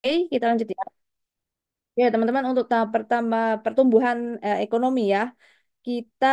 Oke, kita lanjut ya. Ya, teman-teman, untuk tahap pertama pertumbuhan ekonomi ya, kita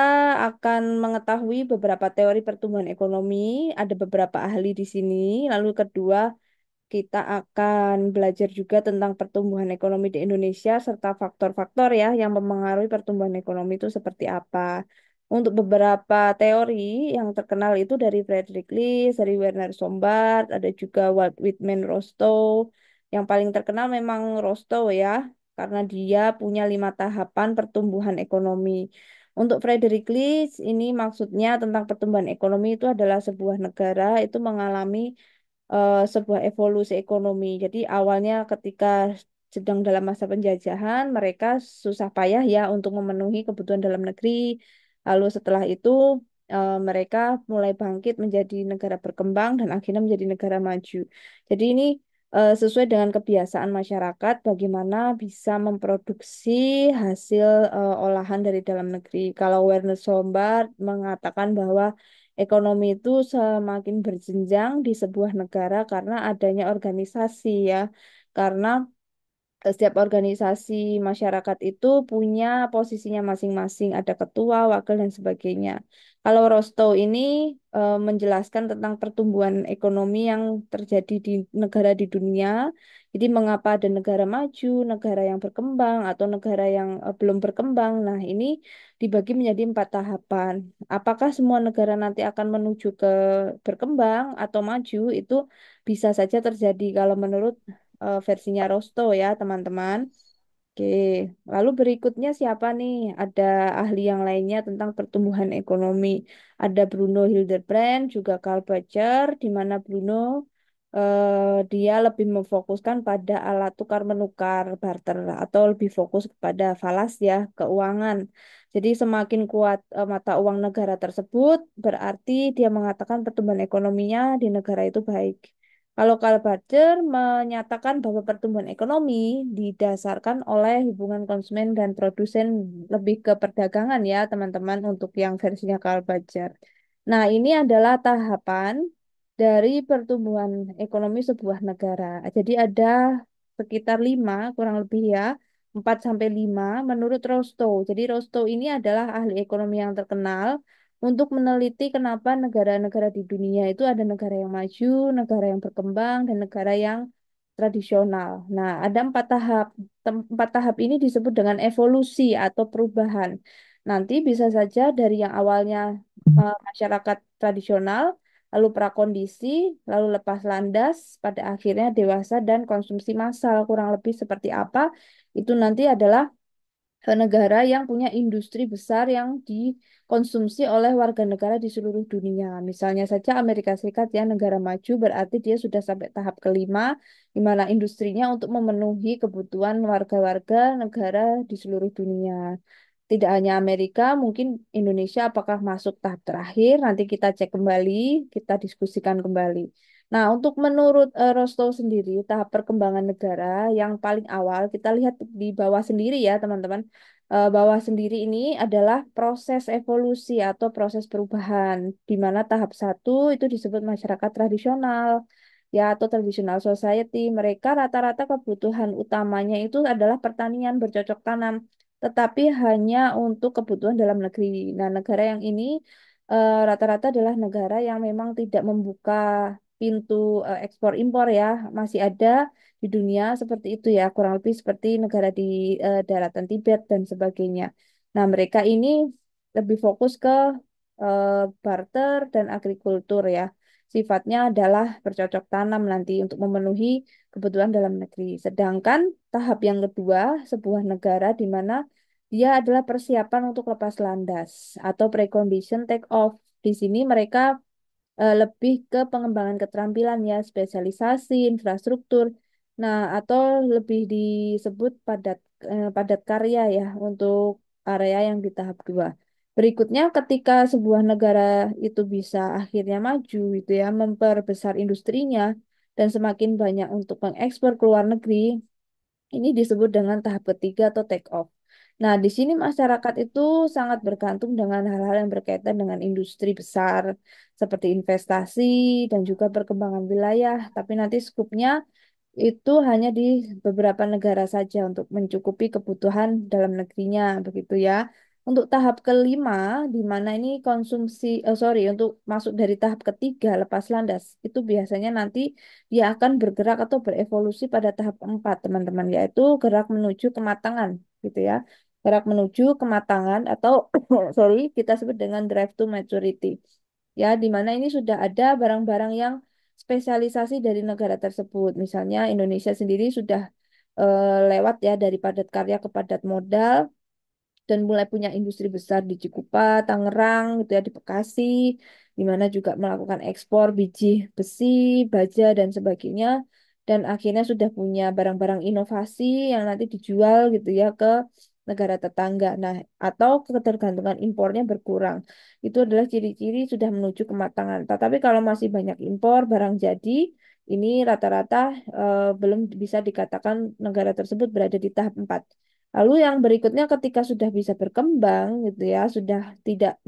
akan mengetahui beberapa teori pertumbuhan ekonomi, ada beberapa ahli di sini. Lalu kedua, kita akan belajar juga tentang pertumbuhan ekonomi di Indonesia serta faktor-faktor ya yang mempengaruhi pertumbuhan ekonomi itu seperti apa. Untuk beberapa teori yang terkenal itu dari Friedrich List, dari Werner Sombart, ada juga Walt Whitman Rostow. Yang paling terkenal memang Rostow ya, karena dia punya 5 tahapan pertumbuhan ekonomi. Untuk Friedrich List, ini maksudnya tentang pertumbuhan ekonomi itu adalah sebuah negara itu mengalami sebuah evolusi ekonomi. Jadi awalnya ketika sedang dalam masa penjajahan, mereka susah payah ya untuk memenuhi kebutuhan dalam negeri. Lalu setelah itu mereka mulai bangkit menjadi negara berkembang dan akhirnya menjadi negara maju. Jadi ini sesuai dengan kebiasaan masyarakat bagaimana bisa memproduksi hasil olahan dari dalam negeri. Kalau Werner Sombart mengatakan bahwa ekonomi itu semakin berjenjang di sebuah negara karena adanya organisasi ya. Karena setiap organisasi masyarakat itu punya posisinya masing-masing, ada ketua, wakil, dan sebagainya. Kalau Rostow ini menjelaskan tentang pertumbuhan ekonomi yang terjadi di negara di dunia. Jadi mengapa ada negara maju, negara yang berkembang, atau negara yang belum berkembang. Nah, ini dibagi menjadi 4 tahapan. Apakah semua negara nanti akan menuju ke berkembang atau maju, itu bisa saja terjadi kalau menurut versinya Rosto ya, teman-teman. Oke, lalu berikutnya siapa nih? Ada ahli yang lainnya tentang pertumbuhan ekonomi. Ada Bruno Hildebrand, juga Karl Bacher, di mana Bruno dia lebih memfokuskan pada alat tukar menukar barter atau lebih fokus kepada falas ya, keuangan. Jadi semakin kuat mata uang negara tersebut, berarti dia mengatakan pertumbuhan ekonominya di negara itu baik. Kalau Karl Barger menyatakan bahwa pertumbuhan ekonomi didasarkan oleh hubungan konsumen dan produsen, lebih ke perdagangan ya teman-teman untuk yang versinya Karl Barger. Nah, ini adalah tahapan dari pertumbuhan ekonomi sebuah negara. Jadi ada sekitar 5 kurang lebih ya, 4 sampai 5 menurut Rostow. Jadi Rostow ini adalah ahli ekonomi yang terkenal untuk meneliti kenapa negara-negara di dunia itu ada negara yang maju, negara yang berkembang, dan negara yang tradisional. Nah, ada 4 tahap. 4 tahap ini disebut dengan evolusi atau perubahan. Nanti bisa saja dari yang awalnya masyarakat tradisional, lalu prakondisi, lalu lepas landas, pada akhirnya dewasa dan konsumsi massal. Kurang lebih seperti apa? Itu nanti adalah negara yang punya industri besar yang dikonsumsi oleh warga negara di seluruh dunia. Misalnya saja Amerika Serikat ya negara maju berarti dia sudah sampai tahap kelima di mana industrinya untuk memenuhi kebutuhan warga-warga negara di seluruh dunia. Tidak hanya Amerika, mungkin Indonesia apakah masuk tahap terakhir? Nanti kita cek kembali, kita diskusikan kembali. Nah, untuk menurut Rostow sendiri, tahap perkembangan negara yang paling awal, kita lihat di bawah sendiri ya, teman-teman. Bawah sendiri ini adalah proses evolusi atau proses perubahan, di mana tahap 1 itu disebut masyarakat tradisional, ya, atau traditional society. Mereka rata-rata kebutuhan utamanya itu adalah pertanian bercocok tanam, tetapi hanya untuk kebutuhan dalam negeri. Nah, negara yang ini rata-rata adalah negara yang memang tidak membuka pintu ekspor impor ya, masih ada di dunia seperti itu ya, kurang lebih seperti negara di daratan Tibet dan sebagainya. Nah, mereka ini lebih fokus ke eh, barter dan agrikultur ya. Sifatnya adalah bercocok tanam nanti untuk memenuhi kebutuhan dalam negeri. Sedangkan tahap yang kedua, sebuah negara di mana dia adalah persiapan untuk lepas landas atau precondition take off. Di sini mereka lebih ke pengembangan keterampilan ya, spesialisasi, infrastruktur. Nah, atau lebih disebut padat karya ya untuk area yang di tahap 2. Berikutnya, ketika sebuah negara itu bisa akhirnya maju itu ya, memperbesar industrinya dan semakin banyak untuk mengekspor ke luar negeri, ini disebut dengan tahap 3 atau take off. Nah, di sini masyarakat itu sangat bergantung dengan hal-hal yang berkaitan dengan industri besar seperti investasi dan juga perkembangan wilayah. Tapi nanti skupnya itu hanya di beberapa negara saja untuk mencukupi kebutuhan dalam negerinya, begitu ya. Untuk tahap kelima, di mana ini konsumsi, sorry, untuk masuk dari tahap ketiga lepas landas, itu biasanya nanti dia akan bergerak atau berevolusi pada tahap keempat, teman-teman, yaitu gerak menuju kematangan, gitu ya. Gerak menuju kematangan atau, sorry, kita sebut dengan drive to maturity. Ya, di mana ini sudah ada barang-barang yang spesialisasi dari negara tersebut. Misalnya Indonesia sendiri sudah lewat ya dari padat karya ke padat modal dan mulai punya industri besar di Cikupa, Tangerang, gitu ya, di Bekasi, di mana juga melakukan ekspor biji besi, baja, dan sebagainya. Dan akhirnya sudah punya barang-barang inovasi yang nanti dijual gitu ya ke negara tetangga. Nah, atau ketergantungan impornya berkurang. Itu adalah ciri-ciri sudah menuju kematangan. Tetapi kalau masih banyak impor barang jadi, ini rata-rata belum bisa dikatakan negara tersebut berada di tahap 4. Lalu yang berikutnya ketika sudah bisa berkembang gitu ya, sudah tidak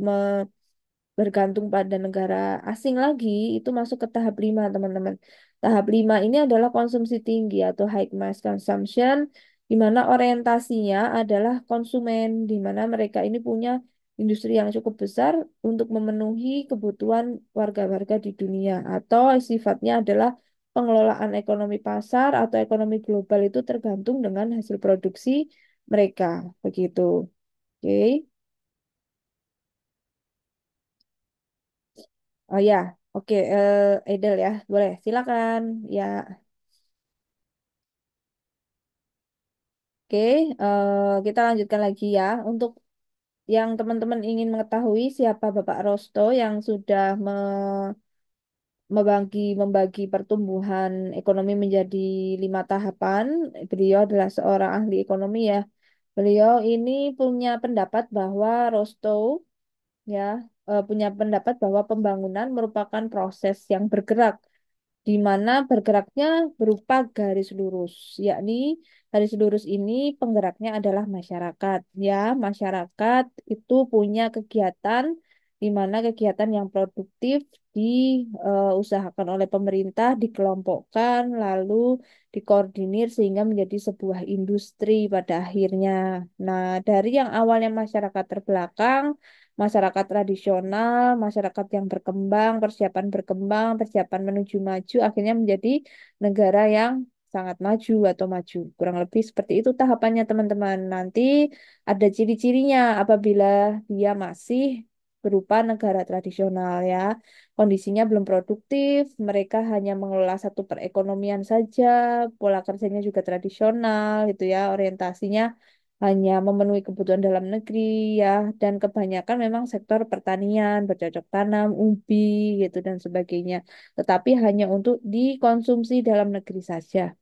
bergantung pada negara asing lagi, itu masuk ke tahap 5, teman-teman. Tahap 5 ini adalah konsumsi tinggi atau high mass consumption, di mana orientasinya adalah konsumen, di mana mereka ini punya industri yang cukup besar untuk memenuhi kebutuhan warga-warga di dunia, atau sifatnya adalah pengelolaan ekonomi pasar atau ekonomi global itu tergantung dengan hasil produksi mereka, begitu. Oke. Oh ya, oke, Edel ya, boleh, silakan. Ya, oke, kita lanjutkan lagi ya. Untuk yang teman-teman ingin mengetahui siapa Bapak Rosto yang sudah membagi pertumbuhan ekonomi menjadi 5 tahapan, beliau adalah seorang ahli ekonomi ya. Beliau ini punya pendapat bahwa Rosto ya punya pendapat bahwa pembangunan merupakan proses yang bergerak di mana bergeraknya berupa garis lurus, yakni garis lurus ini penggeraknya adalah masyarakat. Ya, masyarakat itu punya kegiatan di mana kegiatan yang produktif diusahakan oleh pemerintah, dikelompokkan, lalu dikoordinir sehingga menjadi sebuah industri pada akhirnya. Nah, dari yang awalnya masyarakat terbelakang, masyarakat tradisional, masyarakat yang berkembang, persiapan menuju maju, akhirnya menjadi negara yang sangat maju atau maju. Kurang lebih seperti itu tahapannya, teman-teman. Nanti ada ciri-cirinya apabila dia masih berupa negara tradisional ya. Kondisinya belum produktif, mereka hanya mengelola satu perekonomian saja, pola kerjanya juga tradisional gitu ya, orientasinya hanya memenuhi kebutuhan dalam negeri ya, dan kebanyakan memang sektor pertanian, bercocok tanam, ubi gitu dan sebagainya. Tetapi hanya untuk dikonsumsi dalam negeri saja.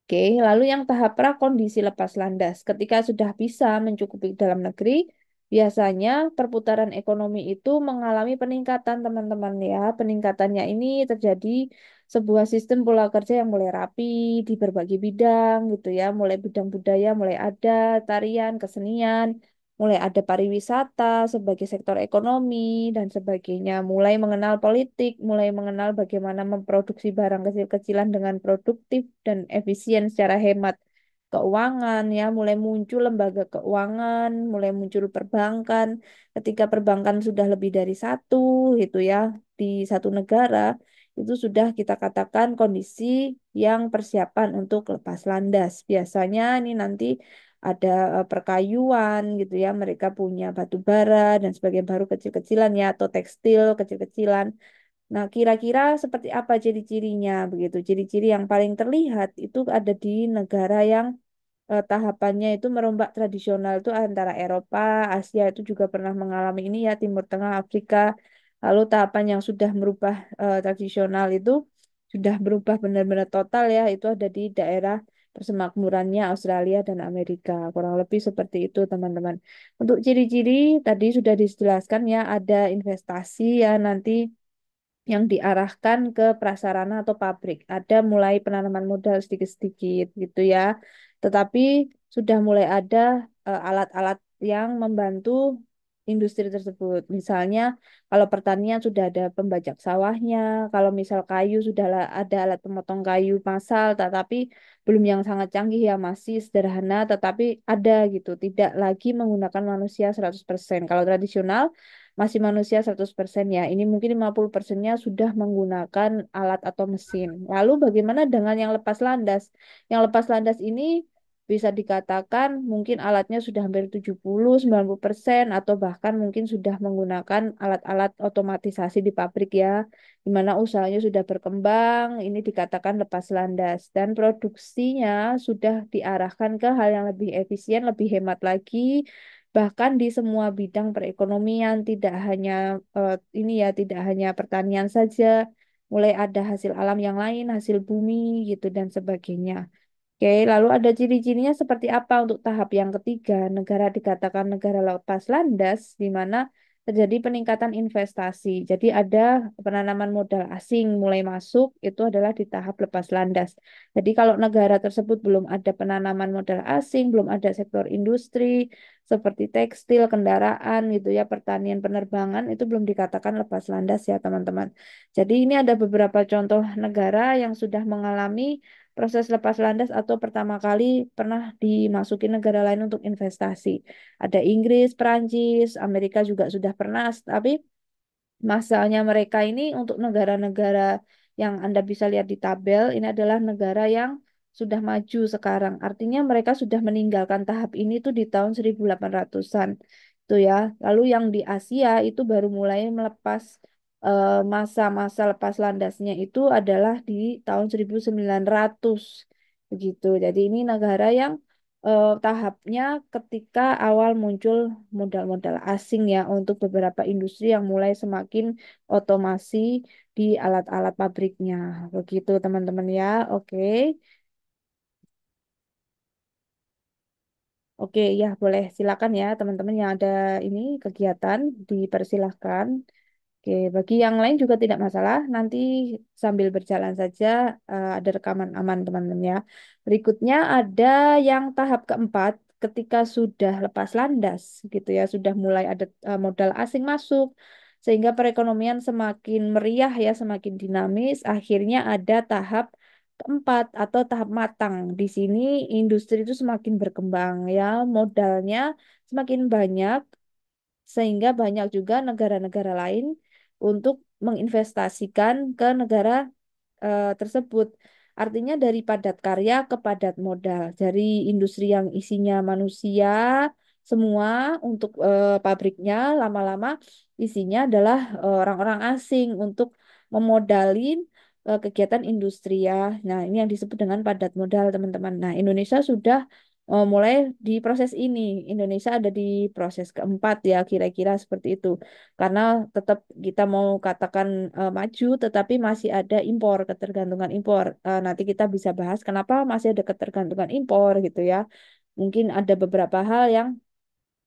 Oke, lalu yang tahap prakondisi lepas landas. Ketika sudah bisa mencukupi dalam negeri, biasanya perputaran ekonomi itu mengalami peningkatan, teman-teman ya. Peningkatannya ini terjadi sebuah sistem pola kerja yang mulai rapi di berbagai bidang gitu ya. Mulai bidang budaya, mulai ada tarian, kesenian, mulai ada pariwisata sebagai sektor ekonomi dan sebagainya. Mulai mengenal politik, mulai mengenal bagaimana memproduksi barang kecil-kecilan dengan produktif dan efisien secara hemat keuangan ya, mulai muncul lembaga keuangan, mulai muncul perbankan. Ketika perbankan sudah lebih dari satu gitu ya di satu negara, itu sudah kita katakan kondisi yang persiapan untuk lepas landas. Biasanya ini nanti ada perkayuan gitu ya, mereka punya batu bara dan sebagian baru kecil-kecilan ya, atau tekstil kecil-kecilan. Nah, kira-kira seperti apa ciri-cirinya begitu? Ciri-ciri yang paling terlihat itu ada di negara yang tahapannya itu merombak tradisional itu antara Eropa, Asia itu juga pernah mengalami ini ya, Timur Tengah, Afrika. Lalu tahapan yang sudah merubah tradisional itu sudah berubah benar-benar total ya, itu ada di daerah persemakmurannya Australia dan Amerika. Kurang lebih seperti itu, teman-teman. Untuk ciri-ciri tadi sudah dijelaskan ya, ada investasi ya nanti yang diarahkan ke prasarana atau pabrik. Ada mulai penanaman modal sedikit-sedikit gitu ya. Tetapi sudah mulai ada alat-alat yang membantu industri tersebut. Misalnya kalau pertanian sudah ada pembajak sawahnya, kalau misal kayu sudah ada alat pemotong kayu massal, tetapi belum yang sangat canggih ya, masih sederhana, tetapi ada gitu. Tidak lagi menggunakan manusia 100%. Kalau tradisional masih manusia 100% ya. Ini mungkin 50%-nya sudah menggunakan alat atau mesin. Lalu bagaimana dengan yang lepas landas? Yang lepas landas ini bisa dikatakan mungkin alatnya sudah hampir 70-90% atau bahkan mungkin sudah menggunakan alat-alat otomatisasi di pabrik ya, di mana usahanya sudah berkembang, ini dikatakan lepas landas dan produksinya sudah diarahkan ke hal yang lebih efisien, lebih hemat lagi, bahkan di semua bidang perekonomian, tidak hanya ini ya, tidak hanya pertanian saja, mulai ada hasil alam yang lain, hasil bumi gitu dan sebagainya. Oke, lalu ada ciri-cirinya seperti apa untuk tahap yang ketiga? Negara dikatakan negara lepas landas, di mana terjadi peningkatan investasi. Jadi ada penanaman modal asing mulai masuk, itu adalah di tahap lepas landas. Jadi kalau negara tersebut belum ada penanaman modal asing, belum ada sektor industri seperti tekstil, kendaraan gitu ya, pertanian, penerbangan, itu belum dikatakan lepas landas ya teman-teman. Jadi ini ada beberapa contoh negara yang sudah mengalami proses lepas landas atau pertama kali pernah dimasuki negara lain untuk investasi. Ada Inggris, Perancis, Amerika juga sudah pernah, tapi masalahnya mereka ini untuk negara-negara yang Anda bisa lihat di tabel, ini adalah negara yang sudah maju sekarang. Artinya mereka sudah meninggalkan tahap ini tuh di tahun 1800-an. Itu ya. Lalu yang di Asia itu baru mulai melepas masa-masa lepas landasnya itu adalah di tahun 1900 begitu. Jadi ini negara yang tahapnya ketika awal muncul modal-modal asing ya untuk beberapa industri yang mulai semakin otomasi di alat-alat pabriknya. Begitu teman-teman ya. Oke. Oke, ya boleh silakan ya teman-teman yang ada ini kegiatan dipersilahkan. Oke, bagi yang lain juga tidak masalah. Nanti sambil berjalan saja ada rekaman aman teman-teman ya. Berikutnya ada yang tahap keempat ketika sudah lepas landas gitu ya, sudah mulai ada modal asing masuk sehingga perekonomian semakin meriah ya, semakin dinamis. Akhirnya ada tahap keempat atau tahap matang. Di sini industri itu semakin berkembang ya, modalnya semakin banyak sehingga banyak juga negara-negara lain untuk menginvestasikan ke negara tersebut. Artinya dari padat karya ke padat modal, dari industri yang isinya manusia semua untuk pabriknya lama-lama isinya adalah orang-orang asing untuk memodalin kegiatan industri ya. Nah, ini yang disebut dengan padat modal, teman-teman. Nah, Indonesia sudah mulai di proses ini. Indonesia ada di proses keempat ya, kira-kira seperti itu. Karena tetap kita mau katakan maju, tetapi masih ada impor, ketergantungan impor. Nanti kita bisa bahas kenapa masih ada ketergantungan impor gitu ya. Mungkin ada beberapa hal yang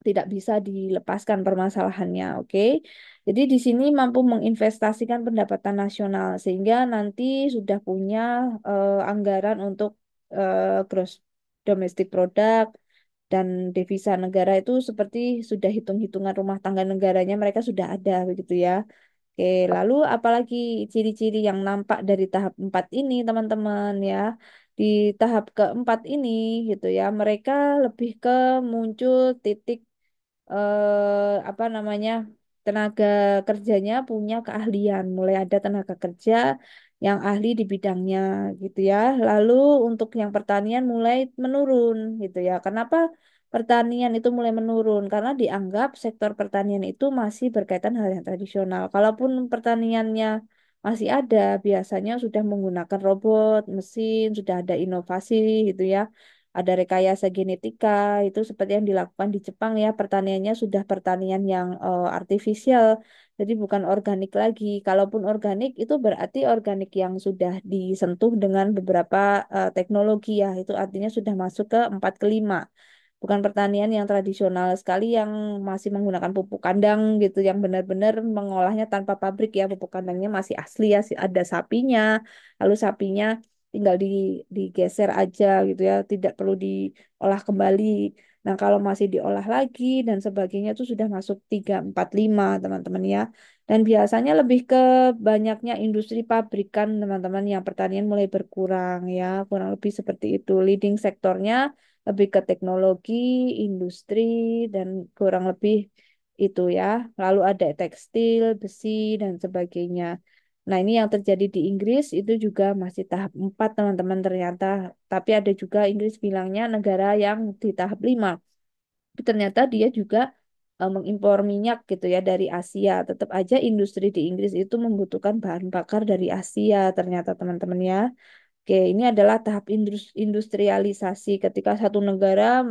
tidak bisa dilepaskan permasalahannya, oke? Jadi di sini mampu menginvestasikan pendapatan nasional sehingga nanti sudah punya anggaran untuk gross domestic product dan devisa negara itu seperti sudah hitung-hitungan rumah tangga negaranya mereka sudah ada begitu ya. Oke, lalu apalagi ciri-ciri yang nampak dari tahap 4 ini, teman-teman ya. Di tahap keempat ini gitu ya, mereka lebih ke muncul titik apa namanya tenaga kerjanya punya keahlian, mulai ada tenaga kerja yang ahli di bidangnya gitu ya. Lalu untuk yang pertanian mulai menurun gitu ya. Kenapa pertanian itu mulai menurun? Karena dianggap sektor pertanian itu masih berkaitan hal yang tradisional. Kalaupun pertaniannya masih ada, biasanya sudah menggunakan robot, mesin, sudah ada inovasi gitu ya, ada rekayasa genetika itu seperti yang dilakukan di Jepang ya, pertaniannya sudah pertanian yang artifisial, jadi bukan organik lagi. Kalaupun organik itu berarti organik yang sudah disentuh dengan beberapa teknologi ya, itu artinya sudah masuk ke 4 ke 5. Bukan pertanian yang tradisional sekali yang masih menggunakan pupuk kandang gitu, yang benar-benar mengolahnya tanpa pabrik ya, pupuk kandangnya masih asli ya, ada sapinya, lalu sapinya tinggal digeser aja gitu ya, tidak perlu diolah kembali. Nah, kalau masih diolah lagi dan sebagainya itu sudah masuk 3, 4, 5, teman-teman ya. Dan biasanya lebih ke banyaknya industri pabrikan, teman-teman, yang pertanian mulai berkurang ya, kurang lebih seperti itu. Leading sektornya lebih ke teknologi, industri, dan kurang lebih itu ya. Lalu ada tekstil, besi, dan sebagainya. Nah, ini yang terjadi di Inggris itu juga masih tahap 4, teman-teman, ternyata. Tapi ada juga Inggris bilangnya negara yang di tahap 5. Tapi ternyata dia juga mengimpor minyak gitu ya dari Asia. Tetap aja industri di Inggris itu membutuhkan bahan bakar dari Asia ternyata, teman-teman ya. Oke, ini adalah tahap industrialisasi ketika satu negara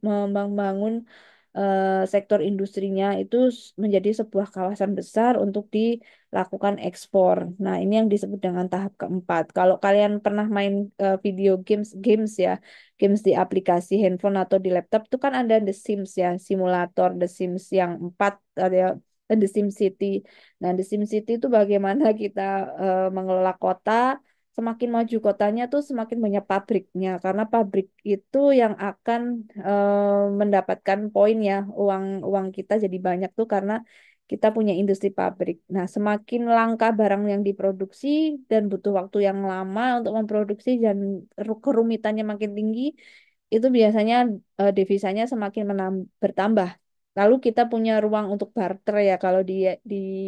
membangun sektor industrinya itu menjadi sebuah kawasan besar untuk dilakukan ekspor. Nah, ini yang disebut dengan tahap keempat. Kalau kalian pernah main video games ya, games di aplikasi handphone atau di laptop itu kan ada The Sims ya, simulator The Sims yang 4 ada The Sims City. Nah, The Sims City itu bagaimana kita mengelola kota. Semakin maju kotanya tuh semakin banyak pabriknya karena pabrik itu yang akan mendapatkan poin ya, uang kita jadi banyak tuh karena kita punya industri pabrik. Nah, semakin langka barang yang diproduksi dan butuh waktu yang lama untuk memproduksi dan kerumitannya makin tinggi, itu biasanya devisanya semakin bertambah. Lalu kita punya ruang untuk barter ya, kalau di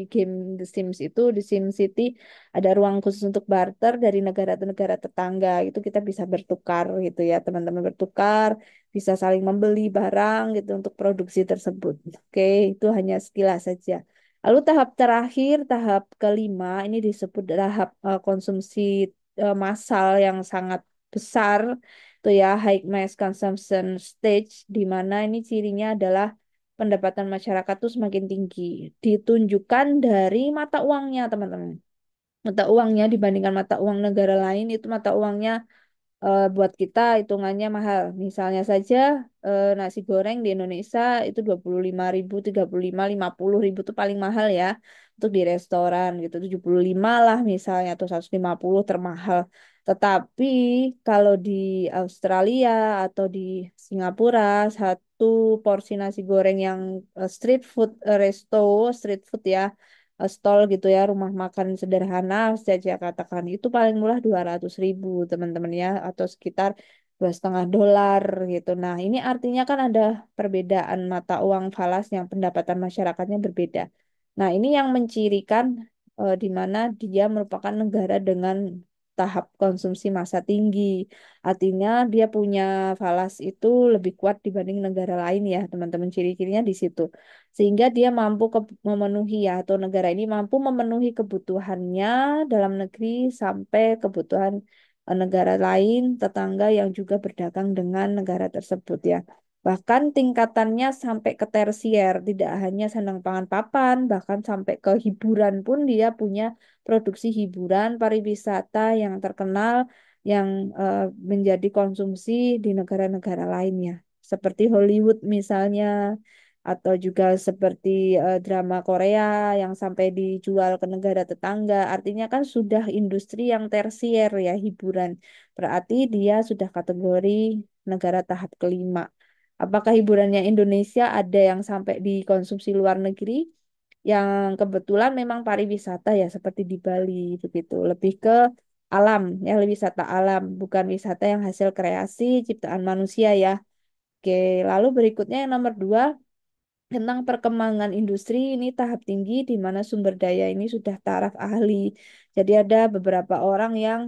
game The Sims itu, di Sims City ada ruang khusus untuk barter dari negara ke negara tetangga. Itu kita bisa bertukar gitu ya, teman-teman, bertukar, bisa saling membeli barang gitu untuk produksi tersebut. Oke, itu hanya sekilas saja. Lalu tahap terakhir, tahap kelima, ini disebut tahap konsumsi massal yang sangat besar. Itu ya, high mass consumption stage, di mana ini cirinya adalah pendapatan masyarakat tuh semakin tinggi. Ditunjukkan dari mata uangnya, teman-teman. Mata uangnya dibandingkan mata uang negara lain, itu mata uangnya buat kita hitungannya mahal. Misalnya saja nasi goreng di Indonesia itu 25.000, 35, 50.000 itu paling mahal ya untuk di restoran gitu. 75 lah misalnya atau 150 termahal. Tetapi kalau di Australia atau di Singapura, satu porsi nasi goreng yang street food, street food ya, stall gitu ya, rumah makan sederhana saja katakan, itu paling murah 200.000, teman-teman ya, atau sekitar $2,5 gitu. Nah, ini artinya kan ada perbedaan mata uang falas yang pendapatan masyarakatnya berbeda. Nah, ini yang mencirikan di mana dia merupakan negara dengan tahap konsumsi massa tinggi. Artinya dia punya falas itu lebih kuat dibanding negara lain ya, teman-teman. Ciri-cirinya di situ. Sehingga dia mampu memenuhi ya, atau negara ini mampu memenuhi kebutuhannya dalam negeri sampai kebutuhan negara lain, tetangga yang juga berdagang dengan negara tersebut ya. Bahkan tingkatannya sampai ke tersier, tidak hanya sandang pangan papan, bahkan sampai ke hiburan pun dia punya produksi hiburan, pariwisata yang terkenal, yang menjadi konsumsi di negara-negara lainnya. Seperti Hollywood misalnya, atau juga seperti drama Korea yang sampai dijual ke negara tetangga. Artinya kan sudah industri yang tersier ya, hiburan. Berarti dia sudah kategori negara tahap kelima. Apakah hiburannya Indonesia ada yang sampai dikonsumsi luar negeri? Yang kebetulan memang pariwisata ya, seperti di Bali begitu. Lebih ke alam ya, lebih wisata alam, bukan wisata yang hasil kreasi ciptaan manusia ya. Oke, lalu berikutnya yang nomor dua, tentang perkembangan industri, ini tahap tinggi di mana sumber daya ini sudah taraf ahli. Jadi ada beberapa orang yang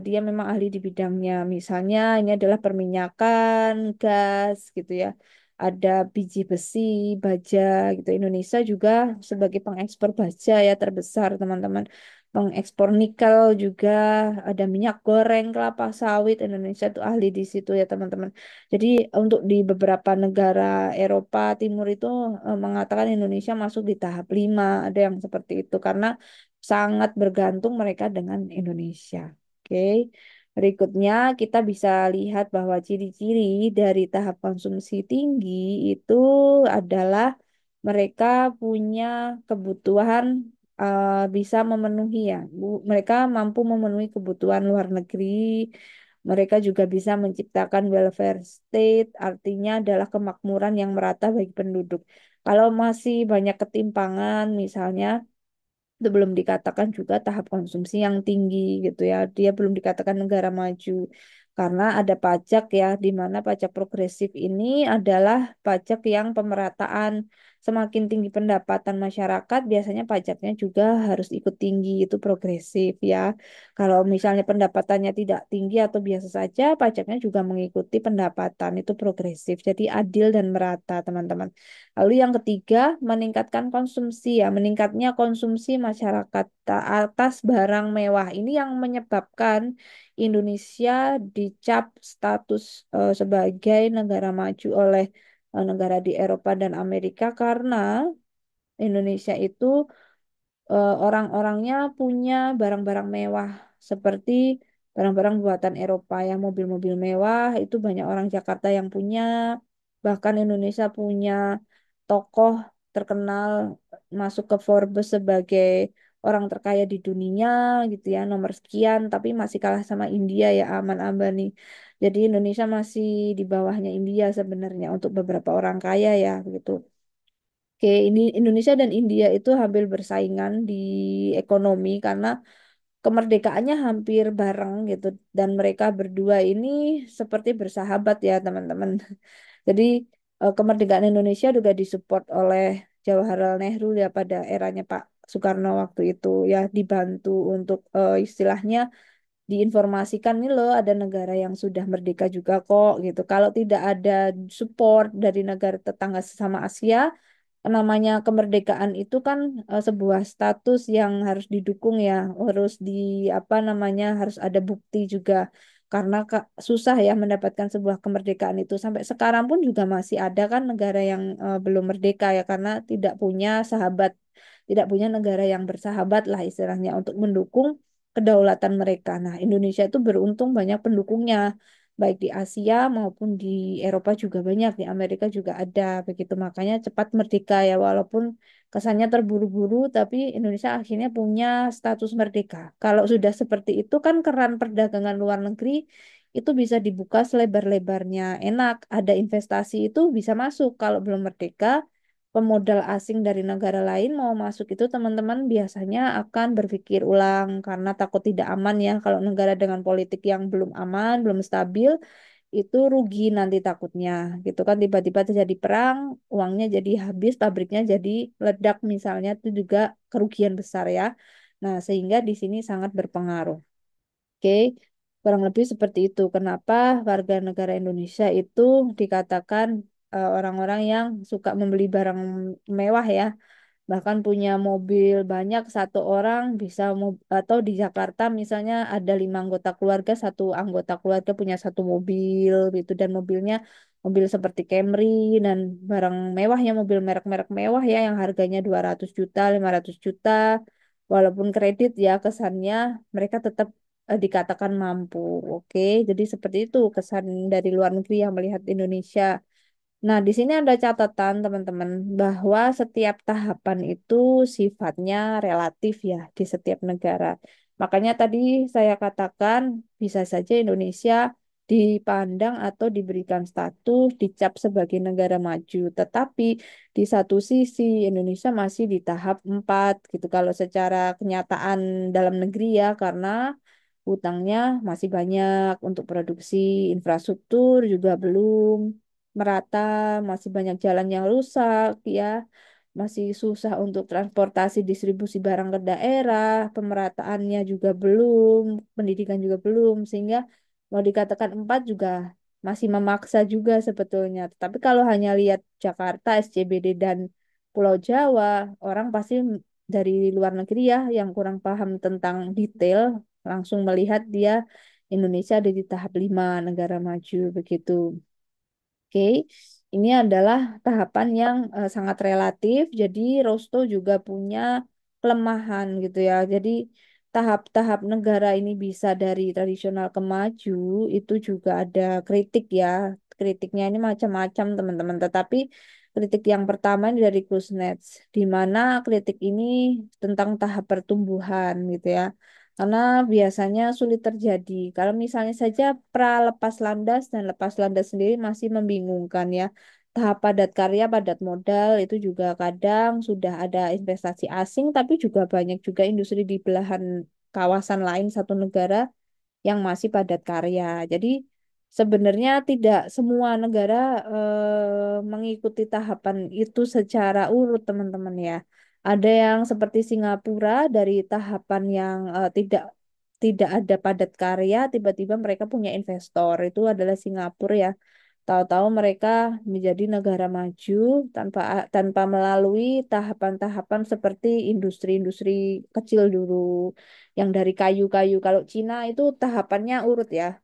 dia memang ahli di bidangnya. Misalnya ini adalah perminyakan, gas gitu ya. Ada biji besi, baja gitu. Indonesia juga sebagai pengekspor baja ya terbesar, teman-teman. Pengekspor nikel juga, ada minyak goreng, kelapa sawit. Indonesia itu ahli di situ ya, teman-teman. Jadi untuk di beberapa negara Eropa Timur itu mengatakan Indonesia masuk di tahap 5, ada yang seperti itu karena sangat bergantung mereka dengan Indonesia. Oke. Berikutnya kita bisa lihat bahwa ciri-ciri dari tahap konsumsi tinggi itu adalah mereka punya kebutuhan, bisa memenuhi ya. Mereka mampu memenuhi kebutuhan luar negeri, Mereka juga bisa menciptakan welfare state, artinya adalah kemakmuran yang merata bagi penduduk. Kalau masih banyak ketimpangan, misalnya itu belum dikatakan juga tahap konsumsi yang tinggi gitu ya. Dia belum dikatakan negara maju karena ada pajak ya, di mana pajak progresif ini adalah pajak yang pemerataan. Semakin tinggi pendapatan masyarakat, biasanya pajaknya juga harus ikut tinggi, itu progresif ya. Kalau misalnya pendapatannya tidak tinggi atau biasa saja, pajaknya juga mengikuti pendapatan, itu progresif. Jadi adil dan merata, teman-teman. Lalu yang ketiga, meningkatkan konsumsi ya, meningkatnya konsumsi masyarakat atas barang mewah. Ini yang menyebabkan Indonesia dicap status sebagai negara maju oleh negara di Eropa dan Amerika karena Indonesia itu orang-orangnya punya barang-barang mewah seperti barang-barang buatan Eropa yang mobil-mobil mewah itu banyak orang Jakarta yang punya. Bahkan Indonesia punya tokoh terkenal masuk ke Forbes sebagai orang terkaya di dunia gitu ya, nomor sekian, tapi masih kalah sama India ya, Aman Ambani. Jadi Indonesia masih di bawahnya India sebenarnya untuk beberapa orang kaya ya gitu. Oke, ini Indonesia dan India itu hampir bersaingan di ekonomi karena kemerdekaannya hampir bareng gitu dan mereka berdua ini seperti bersahabat ya teman-teman. Jadi kemerdekaan Indonesia juga disupport oleh Jawaharlal Nehru ya pada eranya Pak Soekarno waktu itu ya dibantu untuk istilahnya diinformasikan nih loh ada negara yang sudah merdeka juga kok gitu. Kalau tidak ada support dari negara tetangga sesama Asia, namanya kemerdekaan itu kan sebuah status yang harus didukung ya, harus di apa namanya harus ada bukti juga. Karena susah ya mendapatkan sebuah kemerdekaan itu sampai sekarang pun juga masih ada kan negara yang belum merdeka ya karena tidak punya sahabat, tidak punya negara yang bersahabat lah istilahnya untuk mendukung kedaulatan mereka. Nah, Indonesia itu beruntung banyak pendukungnya baik di Asia maupun di Eropa juga banyak, di Amerika juga ada begitu. Makanya cepat merdeka ya walaupun kesannya terburu-buru tapi Indonesia akhirnya punya status merdeka. Kalau sudah seperti itu kan keran perdagangan luar negeri itu bisa dibuka selebar-lebarnya. Enak, ada investasi itu bisa masuk. Kalau belum merdeka, pemodal asing dari negara lain mau masuk itu teman-teman biasanya akan berpikir ulang karena takut tidak aman ya. Kalau negara dengan politik yang belum aman, belum stabil, itu rugi nanti takutnya gitu kan tiba-tiba terjadi perang, uangnya jadi habis, pabriknya jadi ledak misalnya itu juga kerugian besar ya. Nah, sehingga di sini sangat berpengaruh. Oke, kurang lebih seperti itu. Kenapa warga negara Indonesia itu dikatakan orang-orang yang suka membeli barang mewah ya, bahkan punya mobil banyak satu orang bisa atau di Jakarta misalnya ada 5 anggota keluarga, satu anggota keluarga punya satu mobil gitu dan mobilnya mobil seperti Camry dan barang mewah ya mobil merek-merek mewah ya yang harganya 200 juta 500 juta walaupun kredit ya kesannya mereka tetap dikatakan mampu. Oke, jadi seperti itu kesan dari luar negeri yang melihat Indonesia. Nah, di sini ada catatan teman-teman bahwa setiap tahapan itu sifatnya relatif ya di setiap negara. Makanya tadi saya katakan bisa saja Indonesia dipandang atau diberikan status dicap sebagai negara maju. Tetapi di satu sisi Indonesia masih di tahap 4 gitu kalau secara kenyataan dalam negeri ya karena hutangnya masih banyak untuk produksi infrastruktur juga belum merata, masih banyak jalan yang rusak, ya, masih susah untuk transportasi distribusi barang ke daerah, pemerataannya juga belum, pendidikan juga belum, sehingga mau dikatakan 4 juga masih memaksa juga sebetulnya. Tapi kalau hanya lihat Jakarta, SCBD dan Pulau Jawa, orang pasti dari luar negeri ya yang kurang paham tentang detail langsung melihat dia Indonesia ada di tahap 5 negara maju begitu. Oke, ini adalah tahapan yang sangat relatif. Jadi Rosto juga punya kelemahan gitu ya. Jadi tahap-tahap negara ini bisa dari tradisional ke maju itu juga ada kritik ya. Kritiknya ini macam-macam teman-teman. Tetapi kritik yang pertama ini dari Kuznets, di mana kritik ini tentang tahap pertumbuhan gitu ya. karena biasanya sulit terjadi. Kalau misalnya saja pra lepas landas dan lepas landas sendiri masih membingungkan ya. Tahap padat karya, padat modal itu juga kadang sudah ada investasi asing, tapi juga banyak juga industri di belahan kawasan lain satu negara yang masih padat karya. Jadi sebenarnya tidak semua negara mengikuti tahapan itu secara urut, teman-teman ya. Ada yang seperti Singapura dari tahapan yang tidak tidak ada padat karya, tiba-tiba mereka punya investor. Itu adalah Singapura ya. Tahu-tahu mereka menjadi negara maju tanpa tanpa melalui tahapan-tahapan seperti industri-industri kecil dulu yang dari kayu-kayu. Kalau Cina itu tahapannya urut ya.